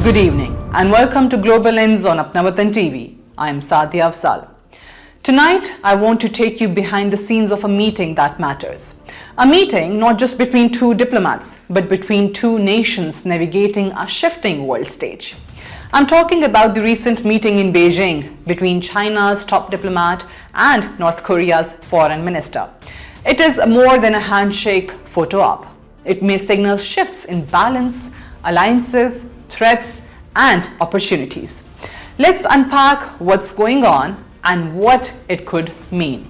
Good evening and welcome to Global Lens on Apna Watan TV. I am Saadia Afzaal. Tonight, I want to take you behind the scenes of a meeting that matters. A meeting not just between two diplomats, but between two nations navigating a shifting world stage. I'm talking about the recent meeting in Beijing between China's top diplomat and North Korea's foreign minister. It is more than a handshake photo op. It may signal shifts in balance, alliances, threats, and opportunities. Let's unpack what's going on and what it could mean.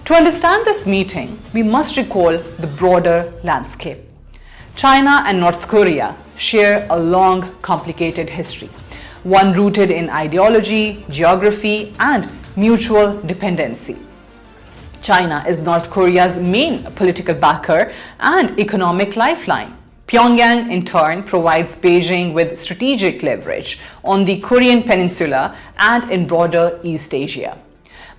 To understand this meeting, we must recall the broader landscape. China and North Korea share a long, complicated history, one rooted in ideology, geography, and mutual dependency. China is North Korea's main political backer and economic lifeline. Pyongyang, in turn, provides Beijing with strategic leverage on the Korean Peninsula and in broader East Asia.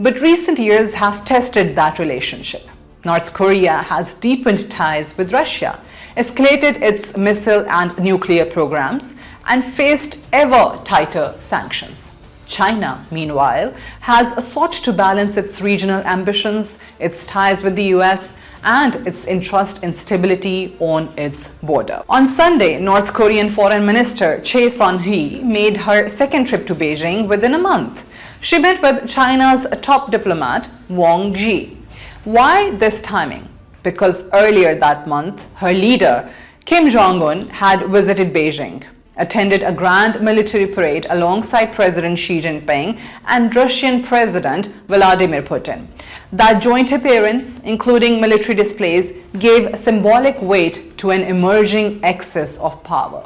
But recent years have tested that relationship. North Korea has deepened ties with Russia, escalated its missile and nuclear programs, and faced ever tighter sanctions. China, meanwhile, has sought to balance its regional ambitions, its ties with the US, and its interest in stability on its border. On Sunday, North Korean Foreign Minister Choi Son-hui made her second trip to Beijing within a month. She met with China's top diplomat, Wang Yi. Why this timing? Because earlier that month, her leader, Kim Jong-un, had visited Beijing, attended a grand military parade alongside President Xi Jinping and Russian President Vladimir Putin. That joint appearance, including military displays, gave symbolic weight to an emerging excess of power.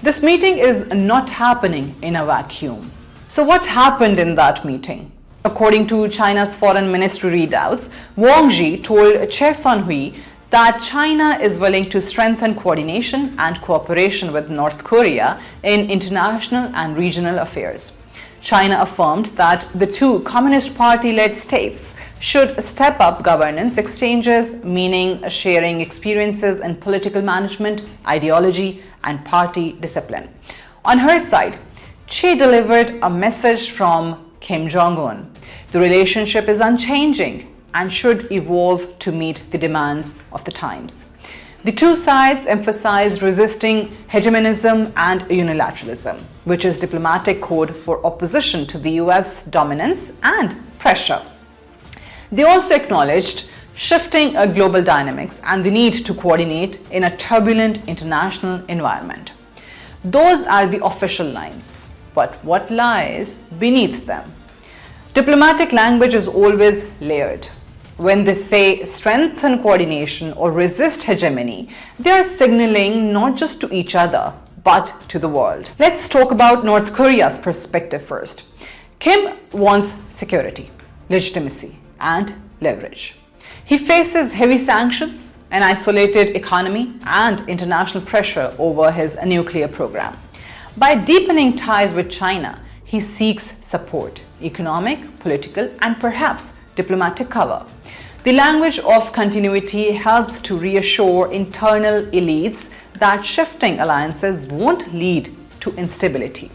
This meeting is not happening in a vacuum. So what happened in that meeting? According to China's foreign ministry readouts, Wang Yi told Choi Son-hui that China is willing to strengthen coordination and cooperation with North Korea in international and regional affairs. China affirmed that the two Communist Party-led states should step up governance exchanges, meaning sharing experiences in political management, ideology, and party discipline. On her side, Choi delivered a message from Kim Jong-un. The relationship is unchanging and should evolve to meet the demands of the times. The two sides emphasized resisting hegemonism and unilateralism, which is diplomatic code for opposition to the US dominance and pressure. They also acknowledged shifting global dynamics and the need to coordinate in a turbulent international environment. Those are the official lines, but what lies beneath them? Diplomatic language is always layered. When they say strengthen coordination or resist hegemony, they are signaling not just to each other, but to the world. Let's talk about North Korea's perspective first. Kim wants security, legitimacy, and leverage. He faces heavy sanctions, an isolated economy, and international pressure over his nuclear program. By deepening ties with China, he seeks support, economic, political, and perhaps diplomatic cover. The language of continuity helps to reassure internal elites that shifting alliances won't lead to instability.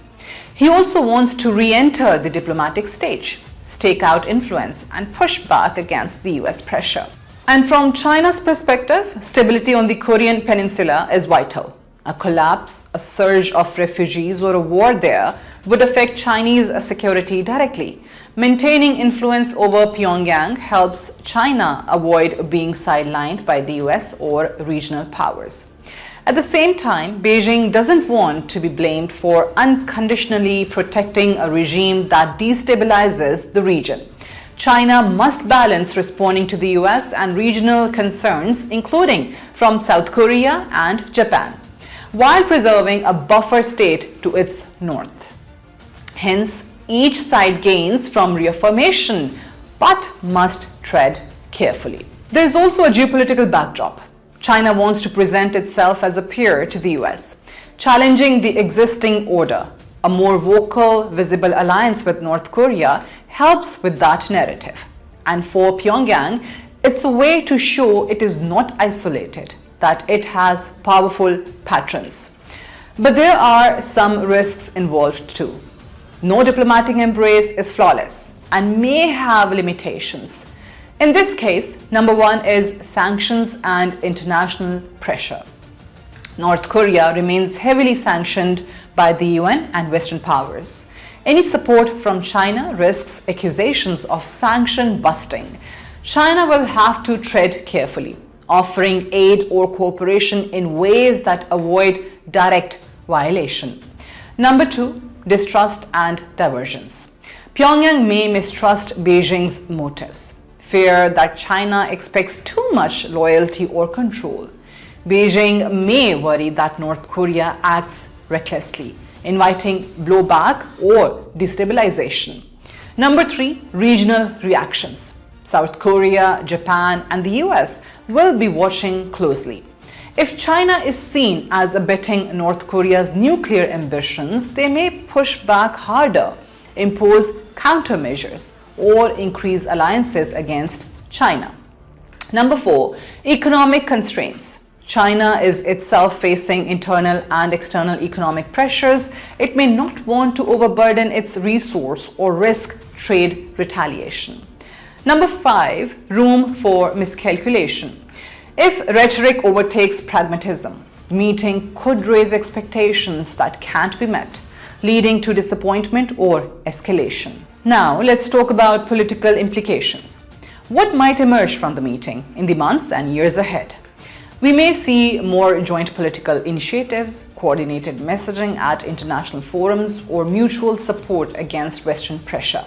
He also wants to re-enter the diplomatic stage, stake out influence, and push back against the US pressure. And from China's perspective, stability on the Korean Peninsula is vital. A collapse, a surge of refugees, or a war there would affect Chinese security directly. Maintaining influence over Pyongyang helps China avoid being sidelined by the US or regional powers. At the same time, Beijing doesn't want to be blamed for unconditionally protecting a regime that destabilizes the region. China must balance responding to the US and regional concerns, including from South Korea and Japan, while preserving a buffer state to its north. Hence, each side gains from reaffirmation, but must tread carefully. There is also a geopolitical backdrop. China wants to present itself as a peer to the US, challenging the existing order. A more vocal, visible alliance with North Korea helps with that narrative. And for Pyongyang, it's a way to show it is not isolated, that it has powerful patrons. But there are some risks involved too. No diplomatic embrace is flawless and may have limitations. In this case, number one is sanctions and international pressure. North Korea remains heavily sanctioned by the UN and Western powers. Any support from China risks accusations of sanction busting. China will have to tread carefully, offering aid or cooperation in ways that avoid direct violation. Number two, distrust and divergence. Pyongyang may mistrust Beijing's motives, fear that China expects too much loyalty or control. Beijing may worry that North Korea acts recklessly, inviting blowback or destabilization. Number three, regional reactions. South Korea, Japan, and the US will be watching closely. If China is seen as abetting North Korea's nuclear ambitions, they may push back harder, impose countermeasures, or increase alliances against China. Number four, economic constraints. China is itself facing internal and external economic pressures. It may not want to overburden its resource or risk trade retaliation. Number five, room for miscalculation. If rhetoric overtakes pragmatism, the meeting could raise expectations that can't be met, leading to disappointment or escalation. Now, let's talk about political implications. What might emerge from the meeting in the months and years ahead? We may see more joint political initiatives, coordinated messaging at international forums, or mutual support against Western pressure.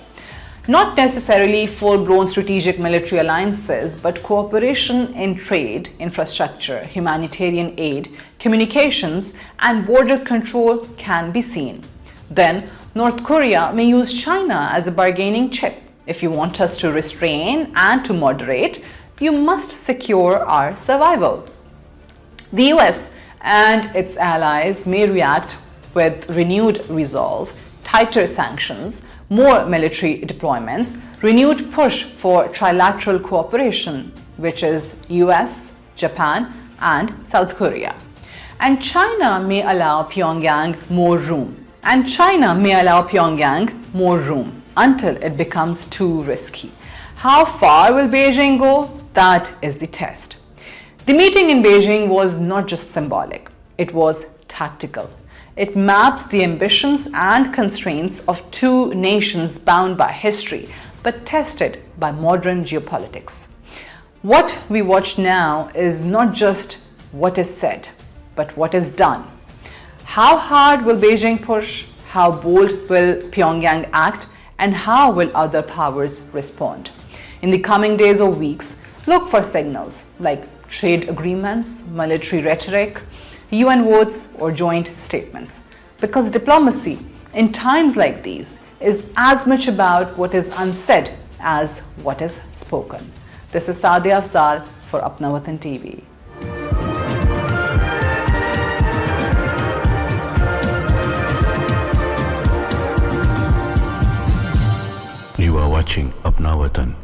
Not necessarily full-blown strategic military alliances, but cooperation in trade, infrastructure, humanitarian aid, communications, and border control can be seen. Then, North Korea may use China as a bargaining chip. If you want us to restrain and to moderate, you must secure our survival. The US and its allies may react with renewed resolve, tighter sanctions, more military deployments, renewed push for trilateral cooperation, which is US, Japan, and South Korea. And China may allow Pyongyang more room. Until it becomes too risky. How far will Beijing go? That is the test. The meeting in Beijing was not just symbolic, it was tactical. It maps the ambitions and constraints of two nations bound by history, but tested by modern geopolitics. What we watch now is not just what is said, but what is done. How hard will Beijing push? How bold will Pyongyang act? And how will other powers respond? In the coming days or weeks, look for signals like trade agreements, military rhetoric, UN votes, or joint statements. Because diplomacy, in times like these, is as much about what is unsaid as what is spoken. This is Saadia Afzaal for Apna Watan TV. You are watching Apna Watan.